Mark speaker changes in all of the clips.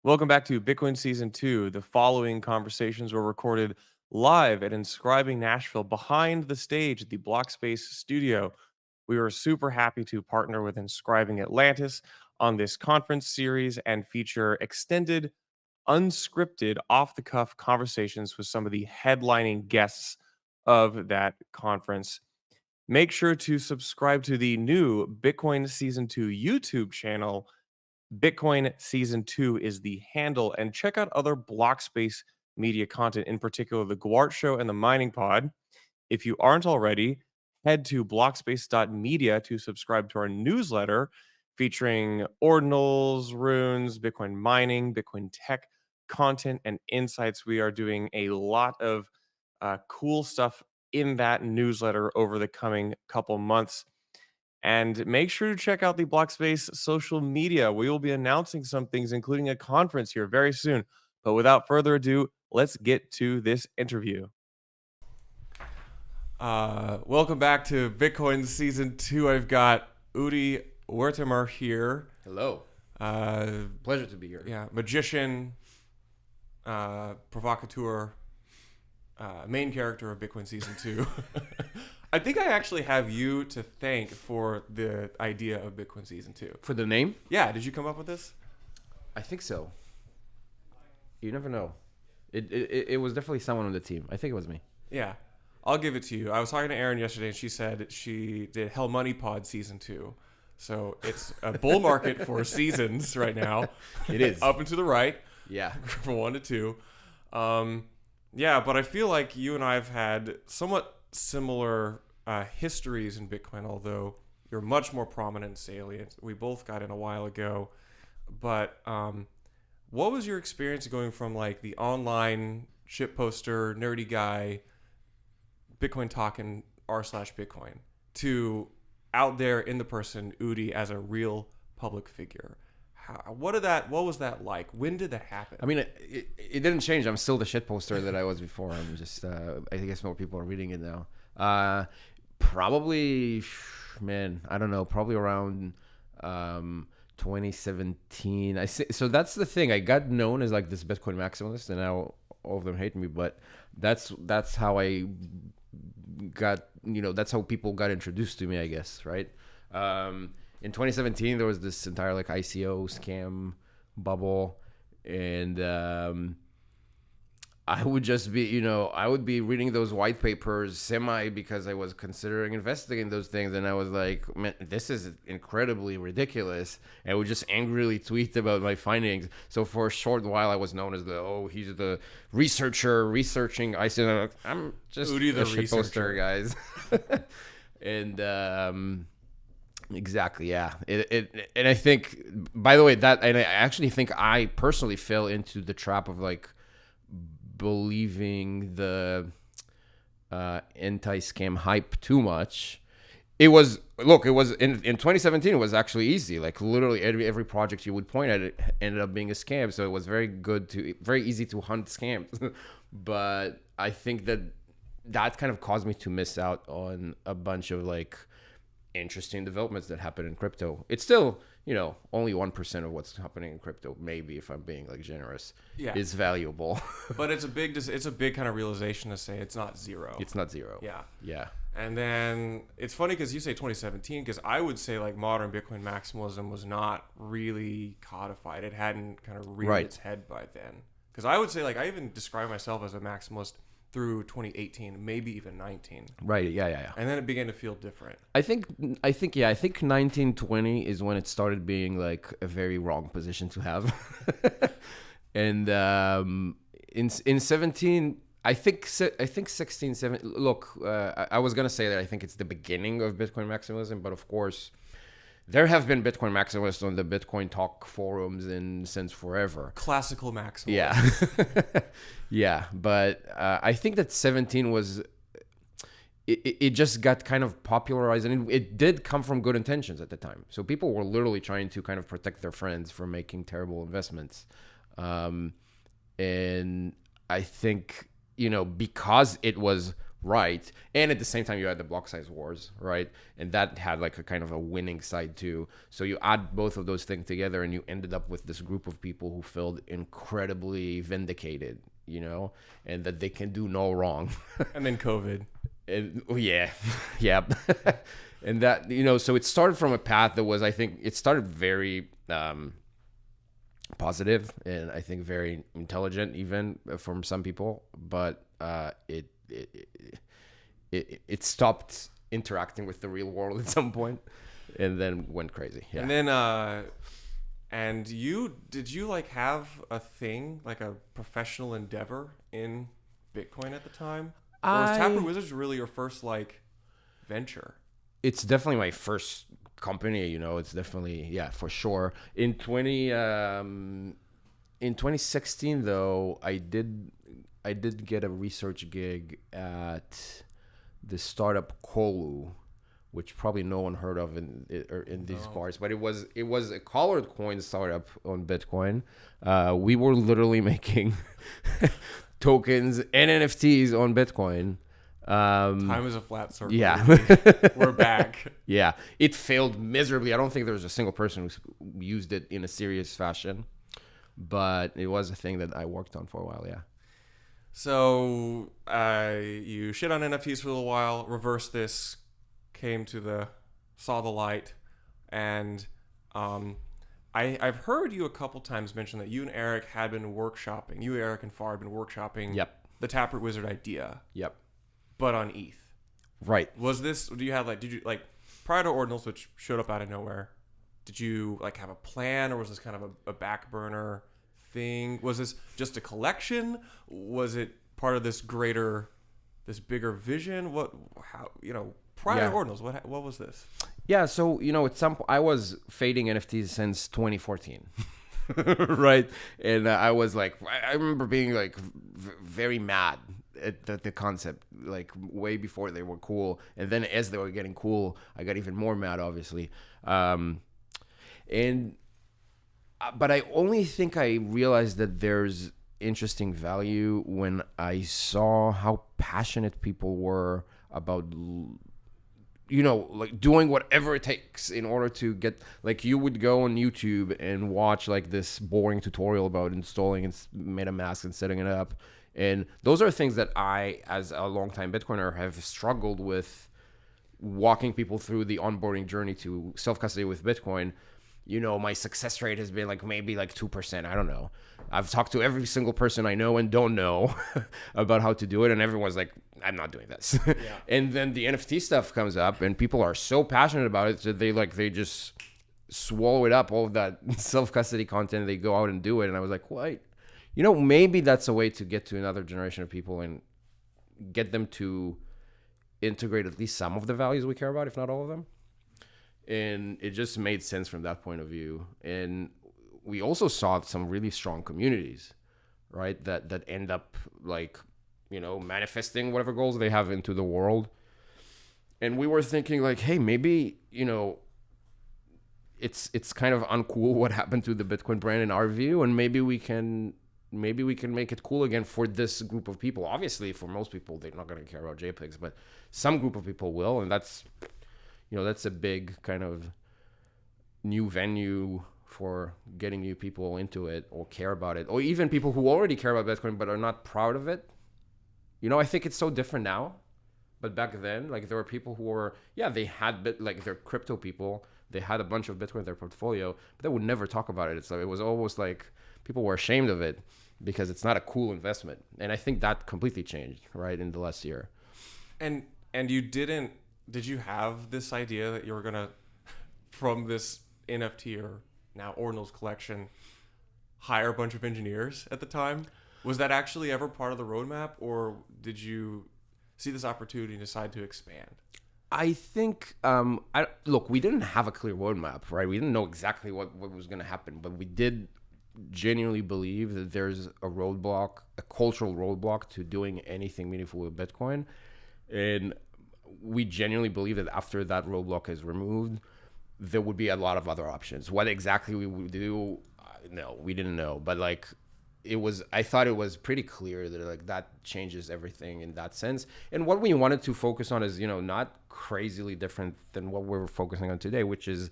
Speaker 1: Welcome back to Bitcoin Season 2. The following conversations were recorded live at Inscribing Nashville behind the stage at the Blockspace studio. We were super happy to partner with Inscribing Atlantis on this conference series and feature extended, unscripted, off the cuff conversations with some of the headlining guests of that conference. Make sure to subscribe to the new Bitcoin Season 2 YouTube channel. Bitcoin Season 2 is the handle, and check out other Blockspace media content, in particular the Gwart Show and the Mining Pod. If you aren't already, head to blockspace.media to subscribe to our newsletter featuring ordinals, runes, Bitcoin mining, Bitcoin tech content, and insights. We are doing a lot of cool stuff in that newsletter over the coming couple months. And make sure to check out the Blockspace social media. We will be announcing some things, including a conference here very soon. But without further ado, let's get to this interview. Welcome back to Bitcoin Season 2. I've got Udi Wertheimer here.
Speaker 2: Hello. Pleasure to be here.
Speaker 1: Yeah, magician, provocateur, main character of Bitcoin Season 2. I think I actually have you to thank for the idea of Bitcoin Season 2.
Speaker 2: For the name?
Speaker 1: Yeah, did you come up with this?
Speaker 2: I think so. You never know. It was definitely someone on the team. I think it was me.
Speaker 1: Yeah, I'll give it to you. I was talking to Erin yesterday, and she said she did Hell Money Pod Season 2. So it's a bull market for seasons right now.
Speaker 2: It is.
Speaker 1: Up and to the right.
Speaker 2: Yeah.
Speaker 1: From 1 to 2. Yeah, but I feel like you and I have had somewhat similar histories in Bitcoin, although you're much more prominent and salient. We both got in a while ago. But what was your experience going from like the online shit poster, nerdy guy, Bitcoin talking r/Bitcoin to out there in the person, Udi, as a real public figure? What was that like? When did that happen?
Speaker 2: I mean, it didn't change. I'm still the shit poster that I was before. I'm just, I guess more people are reading it now. Probably, man, I don't know, probably around 2017. So that's the thing. I got known as like this Bitcoin maximalist, and now all of them hate me, but that's how I got, that's how people got introduced to me, I guess, right? In 2017, there was this entire like ICO scam bubble, and I would just be, I would be reading those white papers because I was considering investing in those things, and I was like, man, this is incredibly ridiculous, and I would just angrily tweet about my findings. So for a short while, I was known as he's the researcher researching ICO. I'm just
Speaker 1: Udi the
Speaker 2: shit poster, guys. And exactly, yeah. And I think, by the way, and I actually think I personally fell into the trap of like believing the anti-scam hype too much. It was in 2017. It was actually easy. Like literally every project you would point at it ended up being a scam. So it was very easy to hunt scams. But I think that kind of caused me to miss out on a bunch of like interesting developments that happen in crypto. It's still, only 1% of what's happening in crypto, maybe, if I'm being like generous, is valuable.
Speaker 1: But it's a big kind of realization to say it's not zero.
Speaker 2: It's not zero.
Speaker 1: Yeah. And then it's funny because you say 2017, because I would say like modern Bitcoin maximalism was not really codified. It hadn't kind of reared its head by then. Because I would say like I even describe myself as a maximalist through 2018, maybe even 19.
Speaker 2: Right. Yeah.
Speaker 1: And then it began to feel different.
Speaker 2: I think 1920 is when it started being like a very wrong position to have. And in 17, I think 16, 17. Look, I was gonna say that I think it's the beginning of Bitcoin maximalism, but of course, there have been Bitcoin maximalists on the Bitcoin Talk forums since forever.
Speaker 1: Classical maximalism.
Speaker 2: Yeah. Yeah. But I think that 17 was, it just got kind of popularized, and it did come from good intentions at the time. So people were literally trying to kind of protect their friends from making terrible investments. And I think, because it was right? And at the same time, you had the block size wars, right? And that had like a kind of a winning side too. So you add both of those things together, and you ended up with this group of people who felt incredibly vindicated, you know, and that they can do no wrong.
Speaker 1: And then COVID.
Speaker 2: And, yeah, yeah. And that, you know, so it started from a path that was, I think, it started very positive and I think very intelligent, even from some people, but it stopped interacting with the real world at some point, and then went crazy. Yeah.
Speaker 1: And then did you like have a thing, like a professional endeavor in Bitcoin at the time? Or was Taproot Wizards really your first like venture?
Speaker 2: It's definitely my first company, you know. It's definitely, yeah, for sure. In 2016 though, I did get a research gig at the startup Kolu, which probably no one heard of in these parts, but it was a colored coin startup on Bitcoin. We were literally making tokens and NFTs on Bitcoin.
Speaker 1: Time is a flat circle.
Speaker 2: Yeah.
Speaker 1: We're back.
Speaker 2: Yeah, it failed miserably. I don't think there was a single person who used it in a serious fashion, but it was a thing that I worked on for a while. Yeah.
Speaker 1: So you shit on NFTs for a little while, reversed this, saw the light, and I've heard you a couple times mention that you and Eric had been workshopping. You, Eric, and Far had been workshopping.
Speaker 2: Yep.
Speaker 1: The Taproot Wizard idea.
Speaker 2: Yep.
Speaker 1: But on ETH.
Speaker 2: Right.
Speaker 1: Did you prior to Ordinals, which showed up out of nowhere, did you like have a plan, or was this kind of a back burner thing? Was this just a collection? Was it part of this bigger vision? Prior to Ordinals, what was this?
Speaker 2: Yeah, so, you know, I was fading NFTs since 2014. Right? And I was like, I remember being like very mad at the concept, like way before they were cool. And then as they were getting cool, I got even more mad, obviously. But I only think I realized that there's interesting value when I saw how passionate people were about, you know, like doing whatever it takes in order to get, like, you would go on YouTube and watch like this boring tutorial about installing MetaMask and setting it up. And those are things that I, as a longtime Bitcoiner, have struggled with, walking people through the onboarding journey to self-custody with Bitcoin. You know, my success rate has been like maybe like 2%. I don't know. I've talked to every single person I know and don't know about how to do it. And everyone's like, I'm not doing this. Yeah. And then the NFT stuff comes up and people are so passionate about it that they just swallow it up, all of that self-custody content. They go out and do it. And I was like, what? You know, maybe that's a way to get to another generation of people and get them to integrate at least some of the values we care about, if not all of them. And it just made sense from that point of view. And we also saw some really strong communities, right? That end up like, you know, manifesting whatever goals they have into the world. And we were thinking like, hey, maybe, you know, it's kind of uncool what happened to the Bitcoin brand in our view, and maybe we can make it cool again for this group of people. Obviously, for most people, they're not going to care about JPEGs, but some group of people will, and that's a big kind of new venue for getting new people into it or care about it, or even people who already care about Bitcoin but are not proud of it. You know, I think it's so different now, but back then, like, there were people who were, they had they're crypto people. They had a bunch of Bitcoin in their portfolio, but they would never talk about it. So it was almost like people were ashamed of it because it's not a cool investment. And I think that completely changed, right, in the last year.
Speaker 1: And did you have this idea that you were going to, from this NFT or now Ordinals collection, hire a bunch of engineers at the time? Was that actually ever part of the roadmap, or did you see this opportunity and decide to expand?
Speaker 2: I think, look, we didn't have a clear roadmap, right? We didn't know exactly what was going to happen, but we did genuinely believe that there's a cultural roadblock to doing anything meaningful with Bitcoin. And we genuinely believe that after that roadblock is removed, there would be a lot of other options. What exactly we would do, no, we didn't know. But like, I thought it was pretty clear that like that changes everything in that sense. And what we wanted to focus on is, not crazily different than what we're focusing on today, which is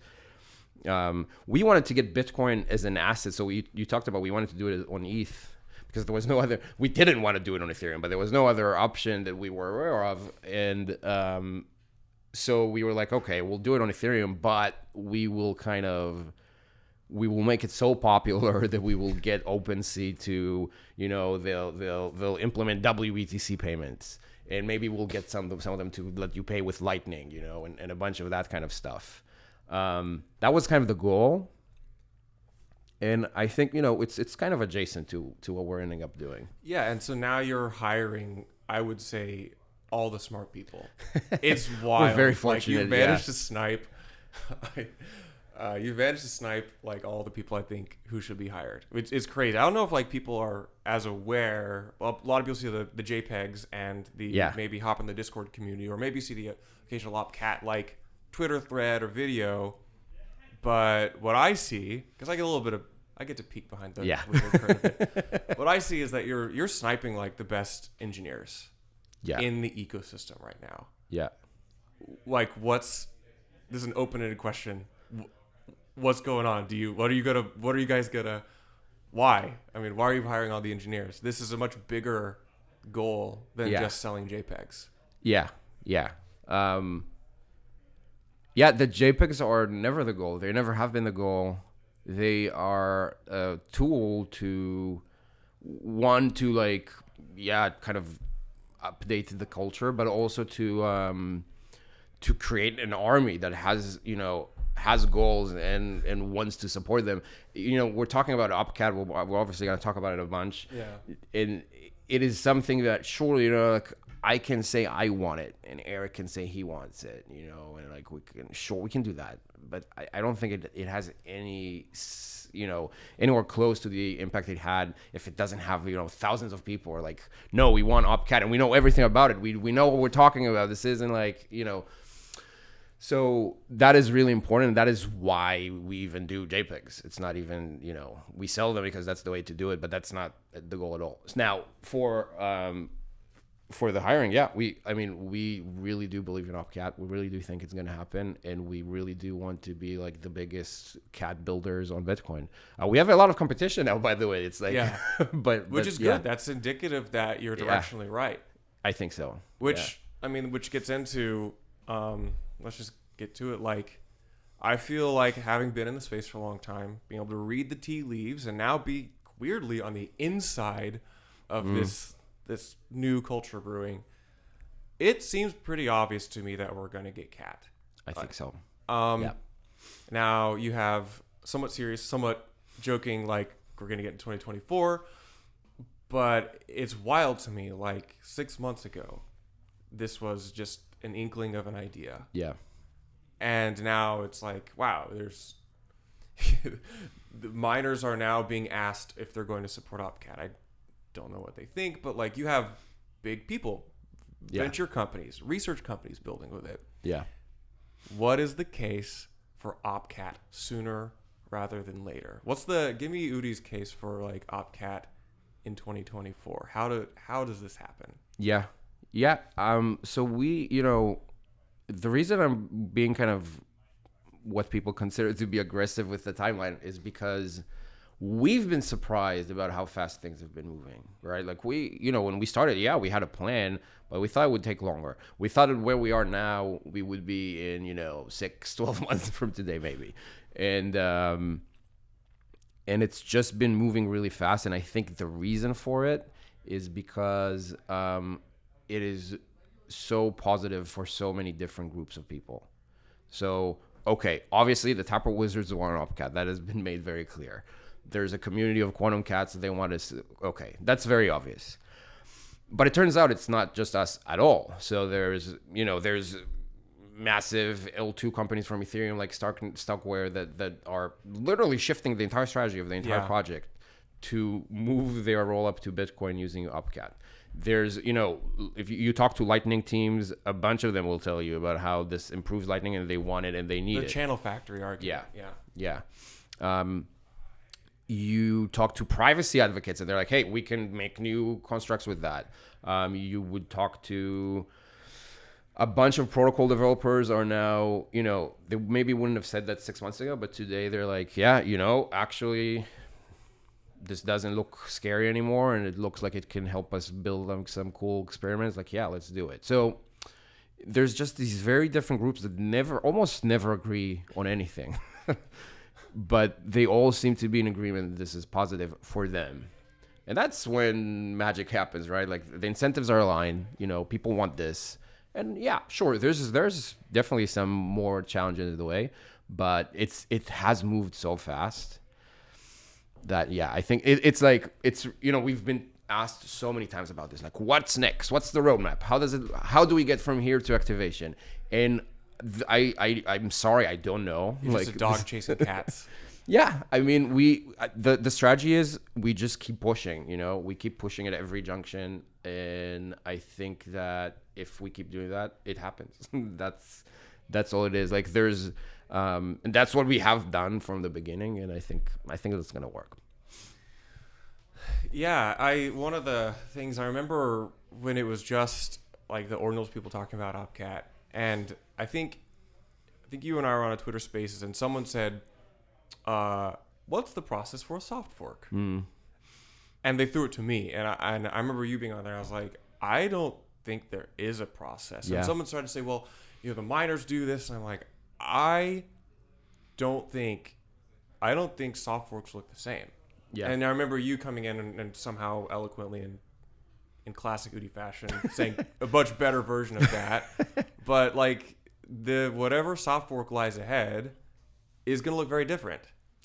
Speaker 2: we wanted to get Bitcoin as an asset. So you talked about we wanted to do it on ETH because there was no other. We didn't want to do it on Ethereum, but there was no other option that we were aware of. And so we were like, okay, we'll do it on Ethereum, but we will make it so popular that we will get OpenSea to, they'll implement WBTC payments, and maybe we'll get some of them to let you pay with Lightning, and a bunch of that kind of stuff. That was kind of the goal. And I think, it's kind of adjacent to what we're ending up doing.
Speaker 1: Yeah. And so now you're hiring, I would say, all the smart people. It's wild.
Speaker 2: We're very fortunate.
Speaker 1: You've managed to snipe. You've managed to snipe like all the people I think who should be hired. It's crazy. I don't know if like people are as aware. Well, a lot of people see the JPEGs and maybe hop in the Discord community, or maybe see the occasional OpCat like Twitter thread or video. But what I see, because I get to peek behind the curtain a bit. What I see is that you're sniping like the best engineers in the ecosystem right now.
Speaker 2: Yeah.
Speaker 1: Like this is an open-ended question. What's going on? What are you guys gonna, why? I mean, why are you hiring all the engineers? This is a much bigger goal than just selling JPEGs.
Speaker 2: Yeah. Yeah. The JPEGs are never the goal. They never have been the goal. They are a tool to kind of update the culture, but also to create an army that has goals and wants to support them. We're talking about OpCat. We're obviously going to talk about it a bunch.
Speaker 1: Yeah.
Speaker 2: And it is something that surely, like I can say I want it, and Eric can say he wants it, and like we can do that. But I don't think it has any, anywhere close to the impact it had if it doesn't have, thousands of people are like, no, we want OpCat and we know everything about it. We know what we're talking about. This isn't like, So that is really important. That is why we even do JPEGs. It's not even, we sell them because that's the way to do it, but that's not the goal at all. Now, for the hiring, we really do believe in OpCat. We really do think it's going to happen, and we really do want to be like the biggest cat builders on Bitcoin. We have a lot of competition now, by the way. It's like,
Speaker 1: which is good. That's indicative that you're directionally right.
Speaker 2: I think so.
Speaker 1: Which gets into, let's just get to it. Like, I feel like having been in the space for a long time, being able to read the tea leaves and now be weirdly on the inside of this new culture brewing, it seems pretty obvious to me that we're going to get cat.
Speaker 2: I think so.
Speaker 1: Now you have somewhat serious, somewhat joking, like we're going to get in 2024, but it's wild to me. Like 6 months ago, this was just an inkling of an idea.
Speaker 2: Yeah.
Speaker 1: And now it's like, wow, there's the miners are now being asked if they're going to support OpCat. I don't know what they think, but like you have big people, venture companies, research companies building with it.
Speaker 2: Yeah.
Speaker 1: What is the case for OpCat sooner rather than later? Give me Udi's case for like OpCat in 2024. How does this happen?
Speaker 2: Yeah. Yeah. So we, the reason I'm being kind of what people consider to be aggressive with the timeline is because we've been surprised about how fast things have been moving, right? Like when we started, we had a plan, but we thought it would take longer. We thought that where we are now, we would be in, 12 months from today, maybe. And it's just been moving really fast. And I think the reason for it is because it is so positive for so many different groups of people. So, okay, obviously the Taproot Wizards want an OpCat. That has been made very clear. There's a community of quantum cats that they want us to, okay, that's very obvious. But it turns out it's not just us at all. So there's massive L2 companies from Ethereum like Starkware that are literally shifting the entire strategy of the entire project to move their roll up to Bitcoin using OpCat. There's, if you talk to Lightning teams, a bunch of them will tell you about how this improves Lightning and they want it and they need it.
Speaker 1: The channel factory argument.
Speaker 2: Yeah. you talk to privacy advocates and they're like, hey, we can make new constructs with that. You would talk to a bunch of protocol developers are now, they maybe wouldn't have said that 6 months ago, but today they're like, yeah, actually this doesn't look scary anymore. And it looks like it can help us build some cool experiments. Like, yeah, let's do it. So there's just these very different groups that almost never agree on anything. But they all seem to be in agreement that this is positive for them. And that's when magic happens, right? Like the incentives are aligned, people want this. And yeah, sure, there's definitely some more challenges in the way, but it has moved so fast that, yeah, I think it's we've been asked so many times about this, like what's next? What's the roadmap? How do we get from here to activation? And I'm sorry, I don't know.
Speaker 1: You're just a dog chasing cats.
Speaker 2: Yeah, I mean, the strategy is we just keep pushing. We keep pushing at every junction, and I think that if we keep doing that, it happens. That's all it is. Like there's, and that's what we have done from the beginning, and I think it's gonna work.
Speaker 1: Yeah, one of the things I remember when it was just like the ordinals people talking about OpCat, and I think you and I were on a Twitter Spaces, and someone said, "What's the process for a soft fork?" And they threw it to me, and I remember you being on there. I was like, I don't think there is a process.
Speaker 2: Yeah.
Speaker 1: And someone started to say, well, the miners do this, and I'm like, I don't think soft forks look the same.
Speaker 2: Yeah.
Speaker 1: And I remember you coming in and somehow eloquently in classic Udi fashion saying a much better version of that. But like whatever soft fork lies ahead is going to look very different.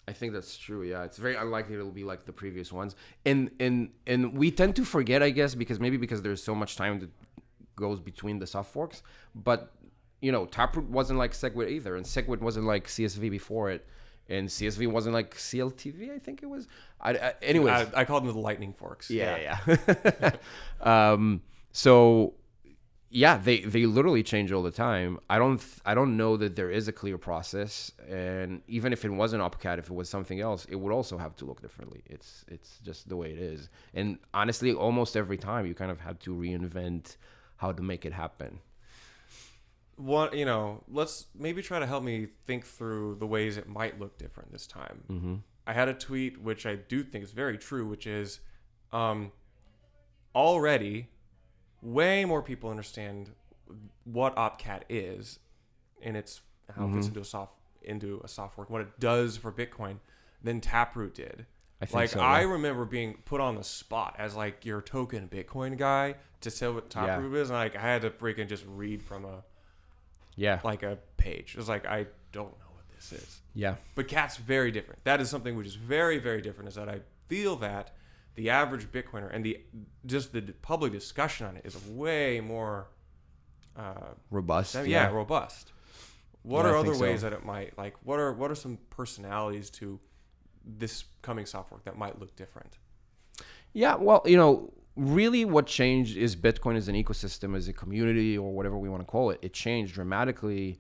Speaker 2: I think that's true. Yeah, it's very unlikely it'll be like the previous ones, and we tend to forget, I guess, because there's so much time that goes between the soft forks. But Taproot wasn't like SegWit either, and SegWit wasn't like CSV before it, and CSV wasn't like CLTV. I think it was. Anyways,
Speaker 1: I called them the lightning forks.
Speaker 2: Yeah. So. Yeah, they literally change all the time. I don't know that there is a clear process, and even if it wasn't OpCat, if it was something else, it would also have to look differently. It's just the way it is. And honestly, almost every time you kind of have to reinvent how to make it happen.
Speaker 1: Let's maybe try to help me think through the ways it might look different this time.
Speaker 2: Mm-hmm.
Speaker 1: I had a tweet which I do think is very true, which is already way more people understand what OpCat is and how it fits into a soft fork, what it does for Bitcoin, than Taproot did.
Speaker 2: I think so, yeah.
Speaker 1: I remember being put on the spot as like your token Bitcoin guy to say what Taproot is, and like I had to freaking just read from a page. It was like, I don't know what this is.
Speaker 2: Yeah.
Speaker 1: But Cat's very different. That is something which is very, very different, is that I feel that the average Bitcoiner and the public discussion on it is way more
Speaker 2: robust.
Speaker 1: Robust. What are other ways that it might, like, what are some personalities to this coming soft fork that might look different?
Speaker 2: Yeah, well, really what changed is Bitcoin as an ecosystem, as a community, or whatever we want to call it. It changed dramatically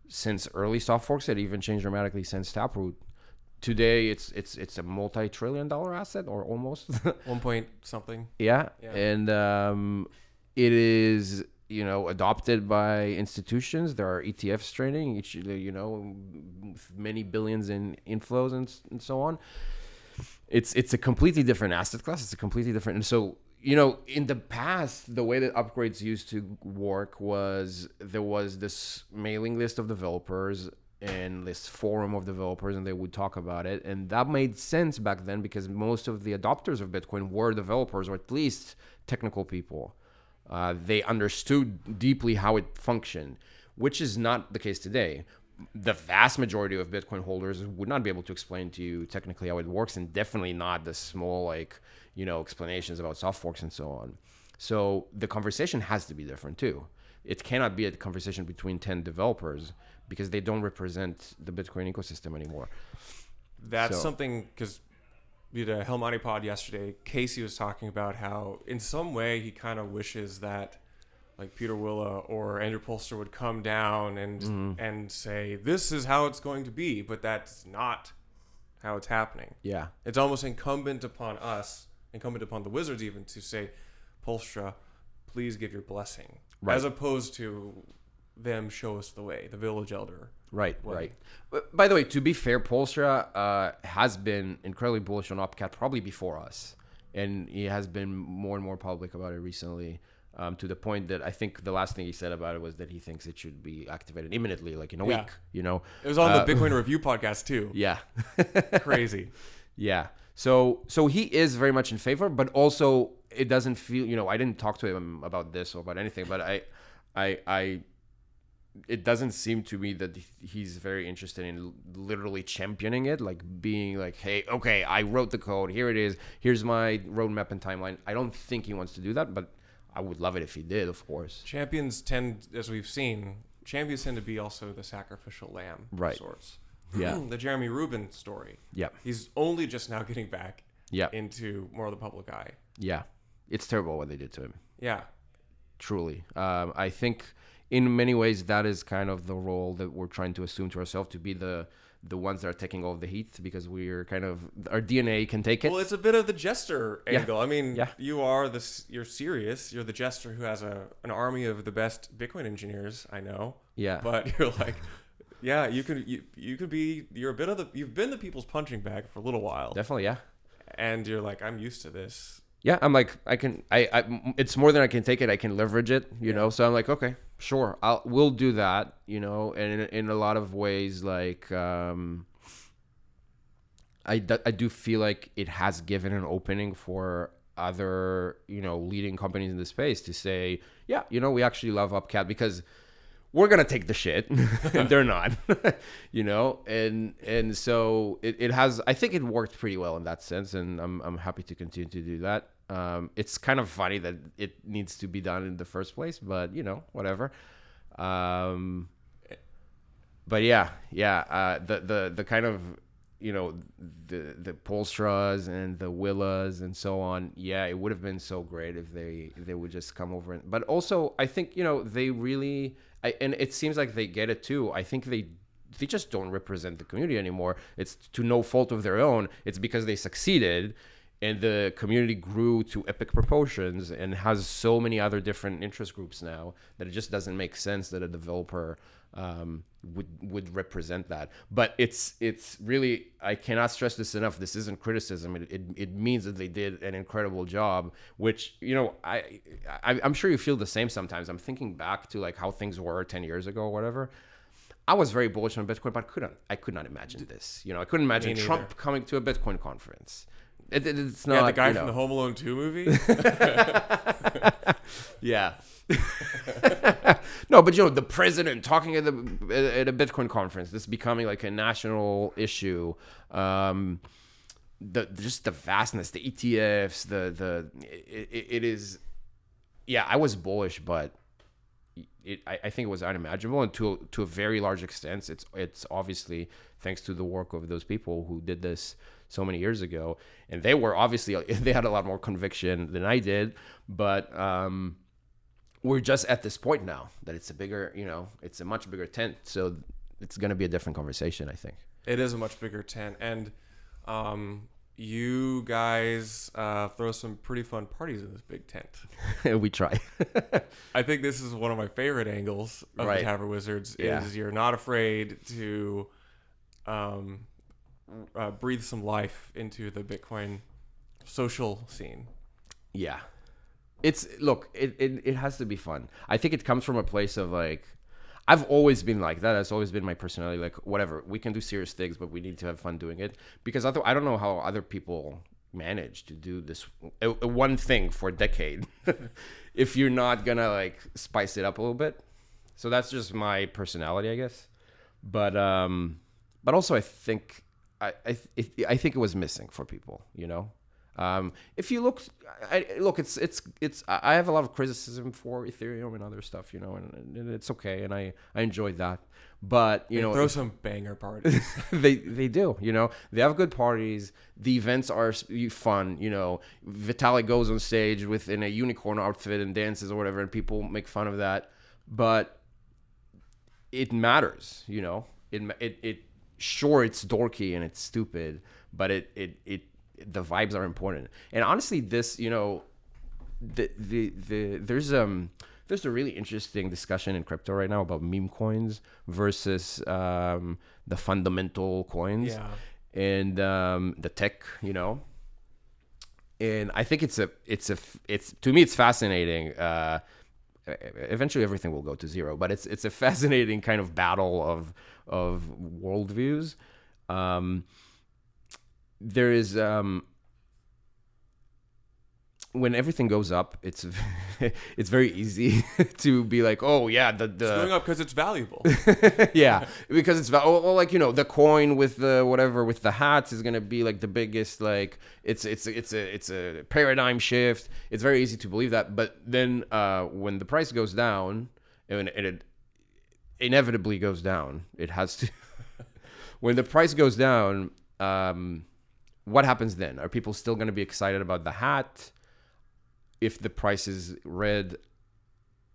Speaker 2: since early soft forks. It even changed dramatically since Taproot. Today, it's a multi-trillion-dollar asset, or almost
Speaker 1: 1 point something.
Speaker 2: Yeah. And it is adopted by institutions. There are ETFs trading each, many billions in inflows and so on. It's a completely different asset class. It's a completely different, and so in the past, the way that upgrades used to work was there was this mailing list of developers and this forum of developers, and they would talk about it. And that made sense back then because most of the adopters of Bitcoin were developers, or at least technical people. They understood deeply how it functioned, which is not the case today. The vast majority of Bitcoin holders would not be able to explain to you technically how it works, and definitely not the small, explanations about soft forks and so on. So the conversation has to be different too. It cannot be a conversation between 10 developers because they don't represent the Bitcoin ecosystem anymore.
Speaker 1: That's something, because we did a Helmani pod yesterday. Casey was talking about how in some way he kind of wishes that like Peter Willa or Andrew Polster would come down and say, this is how it's going to be, but that's not how it's happening.
Speaker 2: Yeah.
Speaker 1: It's almost incumbent upon us, incumbent upon the Wizards even, to say, Polstra, please give your blessing.
Speaker 2: Right.
Speaker 1: As opposed to them show us the way, the village elder.
Speaker 2: Right,
Speaker 1: way.
Speaker 2: right. But by the way, to be fair, Polstra has been incredibly bullish on Opcat probably before us. And he has been more and more public about it recently, to the point that I think the last thing he said about it was that he thinks it should be activated imminently, like in a week, you know.
Speaker 1: It was on the Bitcoin Review podcast too.
Speaker 2: Yeah.
Speaker 1: Crazy.
Speaker 2: Yeah. So he is very much in favor, but also it doesn't feel, you know, I didn't talk to him about this or about anything, but I it doesn't seem to me that he's very interested in literally championing it, like being like, hey, okay, I wrote the code, here it is, here's my roadmap and timeline. I don't think he wants to do that, but I would love it if he did, of course.
Speaker 1: Champions tend, as we've seen, champions tend to be also the sacrificial lamb
Speaker 2: Right.
Speaker 1: of sorts.
Speaker 2: Yeah.
Speaker 1: The Jeremy Rubin story.
Speaker 2: Yeah.
Speaker 1: He's only just now getting back
Speaker 2: Yeah.
Speaker 1: into more of the public eye.
Speaker 2: Yeah. It's terrible what they did to him.
Speaker 1: Yeah.
Speaker 2: Truly. I think in many ways that is kind of the role that we're trying to assume to ourselves, to be the ones that are taking all of the heat, because we're kind of, our DNA can take it.
Speaker 1: Well, it's a bit of the jester angle. I mean,
Speaker 2: Yeah.
Speaker 1: you're serious. You're the jester who has an army of the best Bitcoin engineers I know.
Speaker 2: Yeah.
Speaker 1: But you're like, yeah, you could be, you've been the people's punching bag for a little while.
Speaker 2: Definitely, yeah.
Speaker 1: And you're like, I'm used to this.
Speaker 2: Yeah, I'm like, it's more than I can take it. I can leverage it, you know? So I'm like, okay, sure. We'll do that, you know? And in a lot of ways, like, I do feel like it has given an opening for other, you know, leading companies in the space to say, yeah, you know, we actually love Upcat because we're going to take the shit and they're not, you know? And so it has, I think it worked pretty well in that sense. And I'm happy to continue to do that. It's kind of funny that it needs to be done in the first place, but you know, whatever. But yeah. The kind of, you know, the Polstras and the Willas and so on. Yeah, it would have been so great if they would just come over. But also, I think, you know, they really, and it seems like they get it too. I think they just don't represent the community anymore. It's to no fault of their own. It's because they succeeded and the community grew to epic proportions and has so many other different interest groups now that it just doesn't make sense that a developer would represent that. But it's really, I cannot stress this enough. This isn't criticism. It means that they did an incredible job, which, you know, I'm sure you feel the same sometimes. I'm thinking back to like how things were 10 years ago or whatever. I was very bullish on Bitcoin, but I could not imagine this. You know, I couldn't imagine Trump coming to a Bitcoin conference. It's not,
Speaker 1: the guy
Speaker 2: you know,
Speaker 1: from the Home Alone 2 movie.
Speaker 2: Yeah. No, but you know, the president talking at a Bitcoin conference, this becoming like a national issue. Just the vastness, the ETFs, it is. Yeah, I was bullish, but I think it was unimaginable, and to a very large extent, it's obviously thanks to the work of those people who did this so many years ago, and they had a lot more conviction than I did, but we're just at this point now that it's a bigger, you know, it's a much bigger tent, so it's going to be a different conversation, I think.
Speaker 1: It is a much bigger tent, and you guys throw some pretty fun parties in this big tent.
Speaker 2: We try.
Speaker 1: I think this is one of my favorite angles of the Taproot Wizards. Is you're not afraid to breathe some life into the Bitcoin social scene.
Speaker 2: Yeah. It has to be fun. I think it comes from a place of like, I've always been like that. That's always been my personality. Like, whatever, we can do serious things, but we need to have fun doing it. Because I don't know how other people manage to do this one thing for a decade if you're not gonna like spice it up a little bit. So that's just my personality, I guess. But also I think I think it was missing for people, you know. If you look, I have a lot of criticism for Ethereum and other stuff, you know, and it's okay, and I enjoy that. But you know,
Speaker 1: throw some banger parties.
Speaker 2: they do, you know, they have good parties. The events are fun, you know. Vitalik goes on stage within a unicorn outfit and dances or whatever, and people make fun of that. But it matters, you know. sure, it's dorky and it's stupid, but the vibes are important. And honestly, this, there's a really interesting discussion in crypto right now about meme coins versus the fundamental coins and the tech, And I think it's to me it's fascinating. Eventually everything will go to zero, but it's a fascinating kind of battle of worldviews. There is when everything goes up, it's very easy to be like, oh yeah,
Speaker 1: it's going up because it's valuable.
Speaker 2: Yeah, because it's the coin with the whatever with the hats is gonna be like the biggest, like it's a paradigm shift. It's very easy to believe that, but then when the price goes down, and it inevitably goes down, it has to. When the price goes down, what happens then? Are people still gonna be excited about the hat? If the price is red,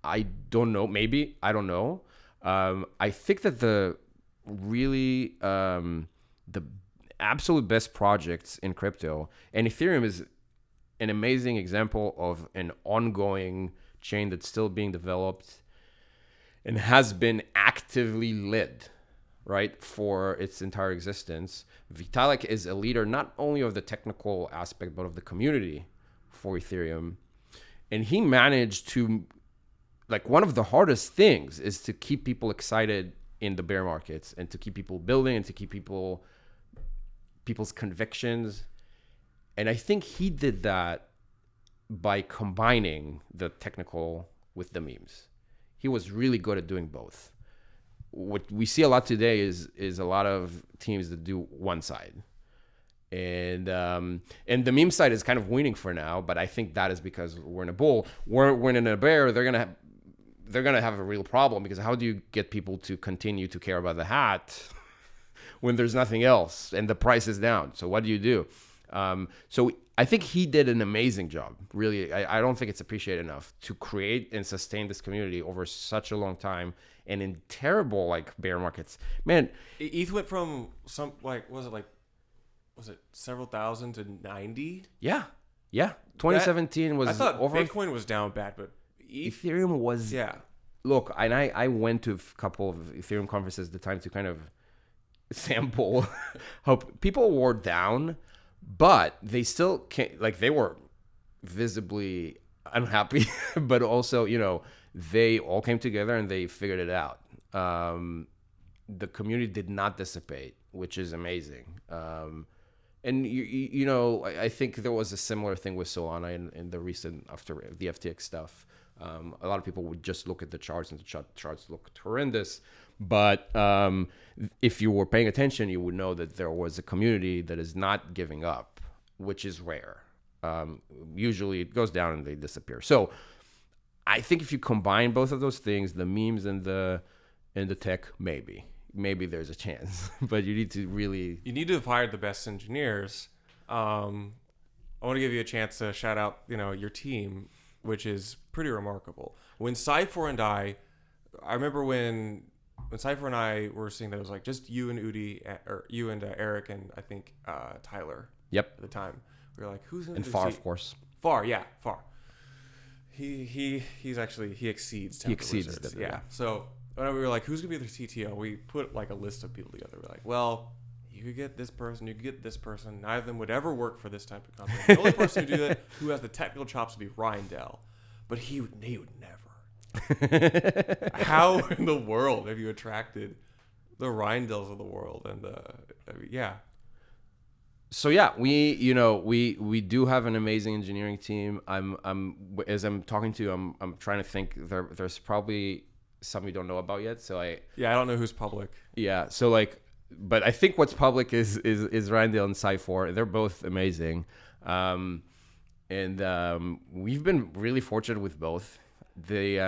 Speaker 2: I don't know. Maybe, I don't know. I think that the absolute best projects in crypto, and Ethereum is an amazing example of an ongoing chain that's still being developed and has been actively led, right, for its entire existence. Vitalik is a leader not only of the technical aspect, but of the community for Ethereum. And he managed to, like, one of the hardest things is to keep people excited in the bear markets and to keep people building and to keep people's convictions. And I think he did that by combining the technical with the memes. He was really good at doing both. What we see a lot today is a lot of teams that do one side. And the meme side is kind of winning for now, but I think that is because we're in a bull. We're in a bear. They're gonna have a real problem, because how do you get people to continue to care about the hat when there's nothing else and the price is down? So what do you do? So I think he did an amazing job. Really, I don't think it's appreciated enough to create and sustain this community over such a long time, and in terrible bear markets. Man,
Speaker 1: ETH went from was it several thousand to 90?
Speaker 2: Yeah. 2017 was.
Speaker 1: I thought
Speaker 2: over.
Speaker 1: Bitcoin was down bad, but
Speaker 2: Ethereum was.
Speaker 1: Yeah.
Speaker 2: Look, and I went to a couple of Ethereum conferences at the time to kind of sample how people were down, but they still can't. They were visibly unhappy, but also they all came together and they figured it out. The community did not dissipate, which is amazing. And I think there was a similar thing with Solana in the recent, after the FTX stuff. A lot of people would just look at the charts, and the charts looked horrendous. But if you were paying attention, you would know that there was a community that is not giving up, which is rare. Usually it goes down and they disappear. So I think if you combine both of those things, the memes and the tech, maybe there's a chance. But you need to
Speaker 1: have hired the best engineers. I want to give you a chance to shout out your team, which is pretty remarkable. When Cypher and I remember when Cypher and I were seeing that, it was just you and Udi, or you and Eric, and I think Tyler.
Speaker 2: Yep.
Speaker 1: At the time, we were like, who's in
Speaker 2: and Far, of course.
Speaker 1: Far. He exceeds Taproot Wizards. Yeah. So when we were like, who's gonna be the CTO? We put a list of people together. We're like, well, you could get this person, you could get this person. Neither of them would ever work for this type of company. The only person who do that, who has the technical chops, would be Rindell, but he would never. How in the world have you attracted the Rindells of the world? And yeah.
Speaker 2: So yeah, we do have an amazing engineering team. As I'm talking to you, I'm trying to think. There's probably some we don't know about yet. So I
Speaker 1: don't know who's public.
Speaker 2: Yeah. So but I think what's public is Rindell and Cypher. They're both amazing. And we've been really fortunate with both. The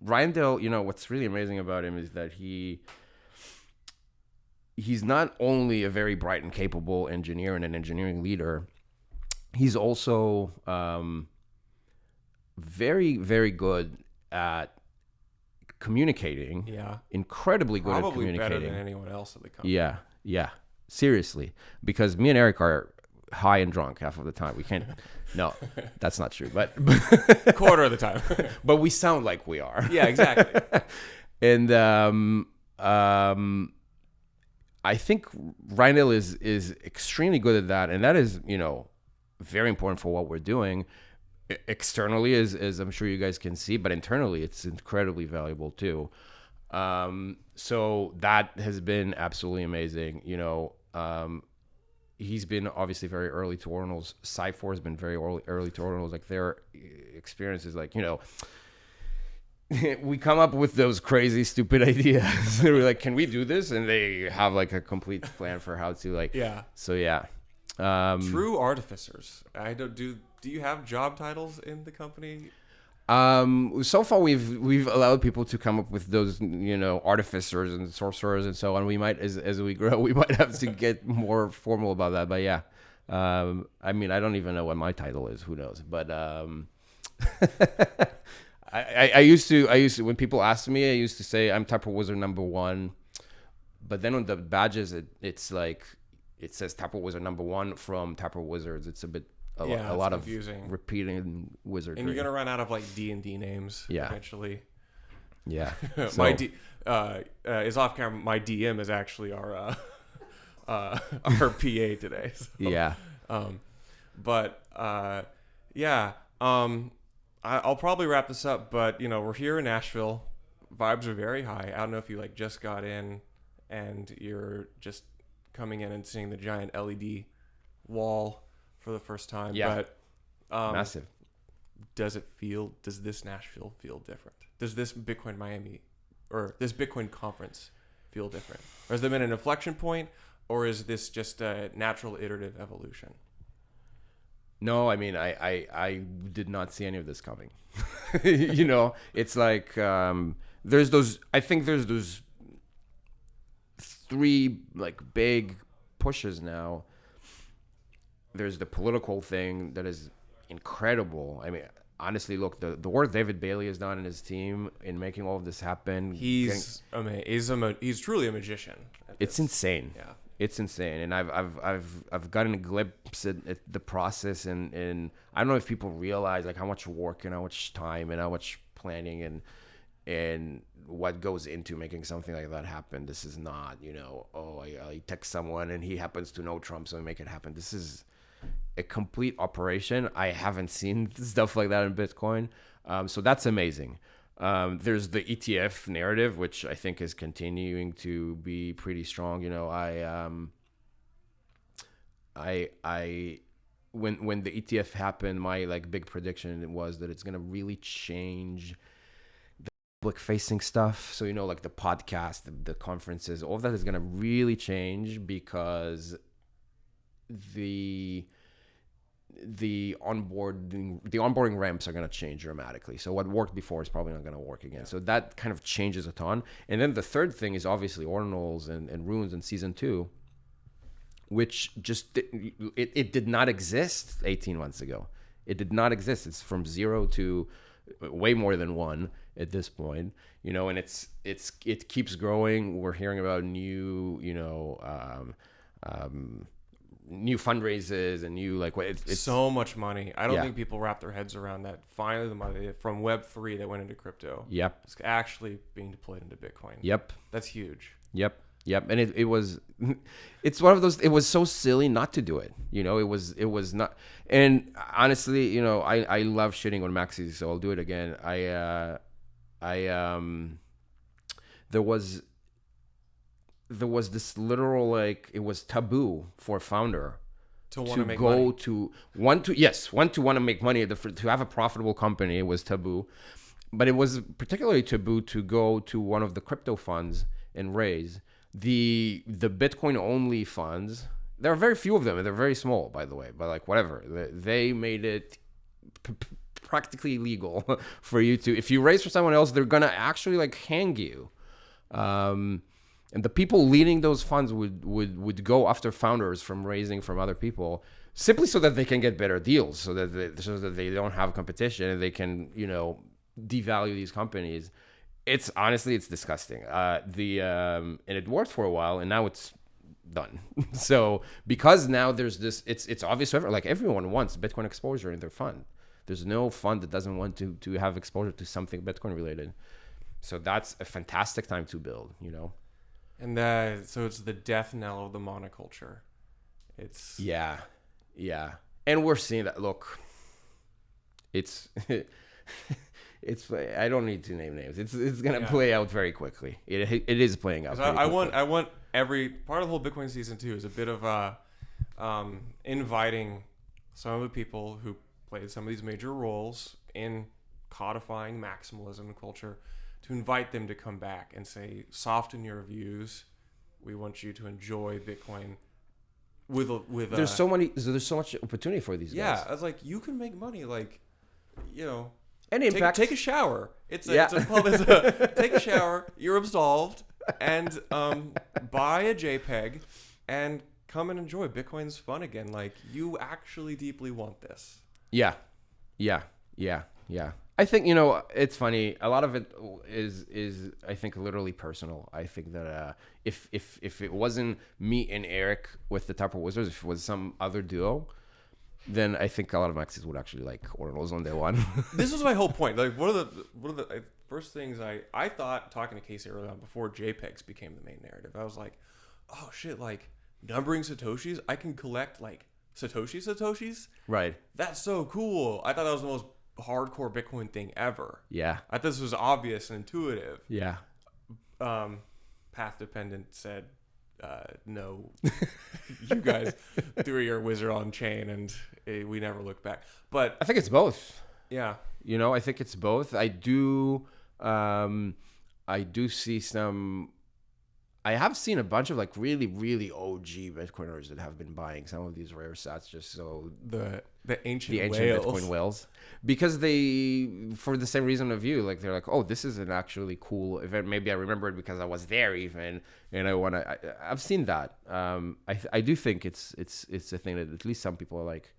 Speaker 2: Rindell, what's really amazing about him is that he's not only a very bright and capable engineer and an engineering leader, he's also very, very good at communicating.
Speaker 1: Yeah.
Speaker 2: Incredibly good at
Speaker 1: Probably better
Speaker 2: communicating.
Speaker 1: than anyone else at the company.
Speaker 2: Yeah. Seriously. Because me and Eric are high and drunk half of the time. We can't. No, that's not true. But
Speaker 1: Quarter of the time.
Speaker 2: but we sound like we are.
Speaker 1: Yeah, exactly.
Speaker 2: And I think Rheinil is extremely good at that, and that is, very important for what we're doing. Externally, as I'm sure you guys can see, but internally, it's incredibly valuable too. So that has been absolutely amazing. He's been obviously very early to ordinals. Cypher has been very early to ordinals. Like their experiences, we come up with those crazy, stupid ideas. We're like, can we do this? And they have like a complete plan for how to
Speaker 1: Yeah.
Speaker 2: So yeah.
Speaker 1: True artificers. Do you have job titles in the company?
Speaker 2: So far we've allowed people to come up with those, artificers and sorcerers and so on. We might, as we grow, we might have to get more formal about that. But yeah, I don't even know what my title is. Who knows? But I used to when people asked me, I used to say I'm Taproot Wizard #1. But then on the badges, it's like it says Taproot Wizard #1 from Taproot Wizards. It's a bit. A lot
Speaker 1: confusing.
Speaker 2: Of repeating wizardry.
Speaker 1: And you're gonna run out of D&D names eventually.
Speaker 2: Yeah.
Speaker 1: So, is off camera. My DM is actually our PA today. So,
Speaker 2: yeah.
Speaker 1: I'll probably wrap this up, but we're here in Nashville. Vibes are very high. I don't know if you just got in and you're just coming in and seeing the giant LED wall for the first time.
Speaker 2: Yeah.
Speaker 1: But
Speaker 2: massive.
Speaker 1: Does this Nashville feel different? Does this Bitcoin Miami or this Bitcoin conference feel different? Or has there been an inflection point, or is this just a natural iterative evolution?
Speaker 2: No, I did not see any of this coming. It's like there's those three big pushes now. There's the political thing that is incredible. Honestly, look, the work David Bailey has done and his team in making all of this happen.
Speaker 1: He's amazing. He's truly a magician.
Speaker 2: It's insane.
Speaker 1: Yeah,
Speaker 2: it's insane. And I've gotten a glimpse at the process, and I don't know if people realize how much work and how much time and how much planning and what goes into making something like that happen. This is not, I text someone and he happens to know Trump, so we make it happen. This is a complete operation. I haven't seen stuff like that in Bitcoin. So that's amazing. There's the ETF narrative, which I think is continuing to be pretty strong. When the ETF happened, my big prediction was that it's going to really change the public facing stuff. So, the podcast, the conferences, all of that is going to really change because the onboarding ramps are going to change dramatically. So what worked before is probably not going to work again. So that kind of changes a ton. And then the third thing is obviously ordinals and runes in season 2, which just it did not exist 18 months ago. It did not exist. It's from 0 to way more than 1 at this point, and it keeps growing. We're hearing about new new fundraisers and new it's
Speaker 1: so much money. I don't think people wrap their heads around that. Finally, the money from Web3 that went into crypto, it's actually being deployed into Bitcoin. That's huge.
Speaker 2: And it was it's one of those. It was so silly not to do it. It was not. And honestly, I love shitting on Maxi, so I'll do it again. There was this literal it was taboo for a founder
Speaker 1: to want to make money.
Speaker 2: to want to make money, to have a profitable company. It was taboo, but it was particularly taboo to go to one of the crypto funds and raise the Bitcoin only funds. There are very few of them, and they're very small, by the way. But whatever, they made it practically illegal for you to, if you raise for someone else, they're gonna actually hang you. And the people leading those funds would go after founders from raising from other people simply so that they can get better deals, so that they don't have competition and they can devalue these companies. It's honestly, it's disgusting. And it worked for a while, and now it's done. So because now there's this, it's obvious. Like everyone wants Bitcoin exposure in their fund. There's no fund that doesn't want to have exposure to something Bitcoin related. So that's a fantastic time to build.
Speaker 1: And so it's the death knell of the monoculture. It's
Speaker 2: yeah, and we're seeing that. Look, it's. It's. I don't need to name names. It's gonna play out very quickly. It is playing out.
Speaker 1: I want every part of the whole Bitcoin season 2 is a bit of inviting some of the people who played some of these major roles in codifying maximalism culture to invite them to come back and say, soften your views. We want you to enjoy Bitcoin with
Speaker 2: there's so much opportunity for these guys.
Speaker 1: Yeah, I was like, you can make money, like,
Speaker 2: and impact.
Speaker 1: Take a shower. Take a shower. You're absolved, and buy a JPEG, and come and enjoy. Bitcoin's fun again. Like, you actually deeply want this.
Speaker 2: Yeah. I think it's funny. A lot of it is I think literally personal. I think that if it wasn't me and Eric with the Taproot Wizards, if it was some other duo, then I think a lot of maxis would actually like ordinals on day one.
Speaker 1: This was my whole point. Like one of the first things I thought, talking to Casey early on before JPEGs became the main narrative, I was like, oh shit, like numbering Satoshis, I can collect like Satoshis.
Speaker 2: Right.
Speaker 1: That's so cool. I thought that was the most hardcore Bitcoin thing ever.
Speaker 2: Yeah.
Speaker 1: I thought this was obvious and intuitive.
Speaker 2: Yeah.
Speaker 1: Path Dependent said, no, you guys threw your wizard on chain and we never looked back. But
Speaker 2: I think it's both.
Speaker 1: Yeah.
Speaker 2: I think it's both. I do see some. I have seen a bunch of like really, really OG Bitcoiners that have been buying some of these rare sats just so
Speaker 1: the ancient
Speaker 2: whales. Bitcoin whales, because they, for the same reason of you, like they're like, oh, this is an actually cool event. Maybe I remember it because I was there even, and I want to. I've seen that. I do think it's a thing that at least some people are like.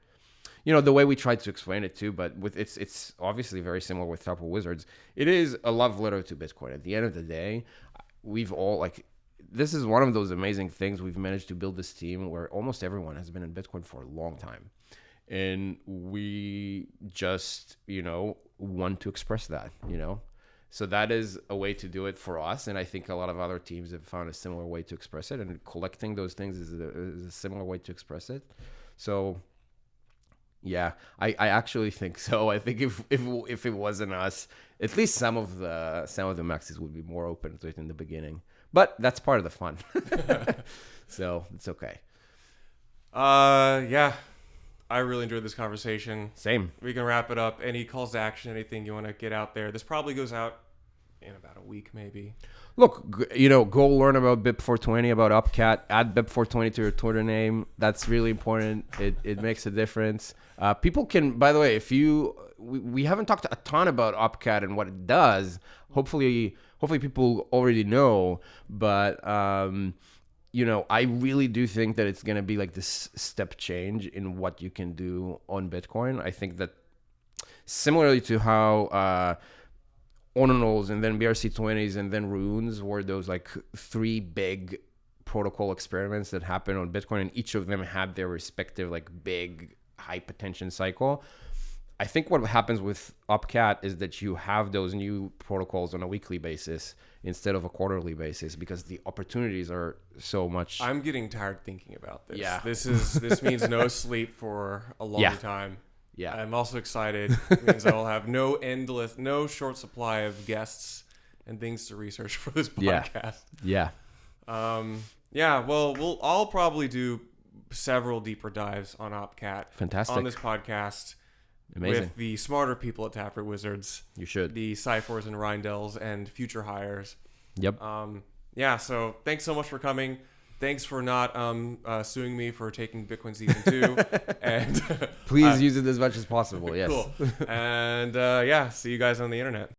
Speaker 2: The way we tried to explain it too, but with it's obviously very similar with Taproot Wizards. It is a love letter to Bitcoin. At the end of the day, we've all like. This is one of those amazing things. We've managed to build this team where almost everyone has been in Bitcoin for a long time. And we just, want to express that, So that is a way to do it for us. And I think a lot of other teams have found a similar way to express it. And collecting those things is a similar way to express it. So, yeah, I actually think so. I think if it wasn't us, at least some of the maxis would be more open to it in the beginning. But that's part of the fun. So it's okay.
Speaker 1: Yeah. I really enjoyed this conversation.
Speaker 2: Same.
Speaker 1: We can wrap it up. Any calls to action, anything you want to get out there? This probably goes out in about a week, maybe.
Speaker 2: Look, go learn about BIP420, about UpCat. Add BIP420 to your Twitter name. That's really important. It makes a difference. People can, by the way, we haven't talked a ton about UpCat and what it does. Hopefully people already know, but I really do think that it's going to be like this step change in what you can do on Bitcoin. I think that similarly to how Ordinals and then BRC20s and then Runes were those like three big protocol experiments that happened on Bitcoin, and each of them had their respective like big hypertension cycle. I think what happens with UpCat is that you have those new protocols on a weekly basis instead of a quarterly basis because the opportunities are so much.
Speaker 1: I'm getting tired thinking about this.
Speaker 2: Yeah.
Speaker 1: This means no sleep for a long time.
Speaker 2: Yeah.
Speaker 1: I'm also excited. It means I will have no short supply of guests and things to research for this podcast.
Speaker 2: Yeah.
Speaker 1: Well, I'll probably do several deeper dives on UpCat.
Speaker 2: Fantastic.
Speaker 1: On this podcast.
Speaker 2: Amazing.
Speaker 1: With the smarter people at Taproot Wizards.
Speaker 2: You should.
Speaker 1: The Cyphers and Rindels and future hires.
Speaker 2: Yep.
Speaker 1: So thanks so much for coming. Thanks for not suing me for taking Bitcoin Season 2. And
Speaker 2: please use it as much as possible. Yes.
Speaker 1: Cool. And see you guys on the internet.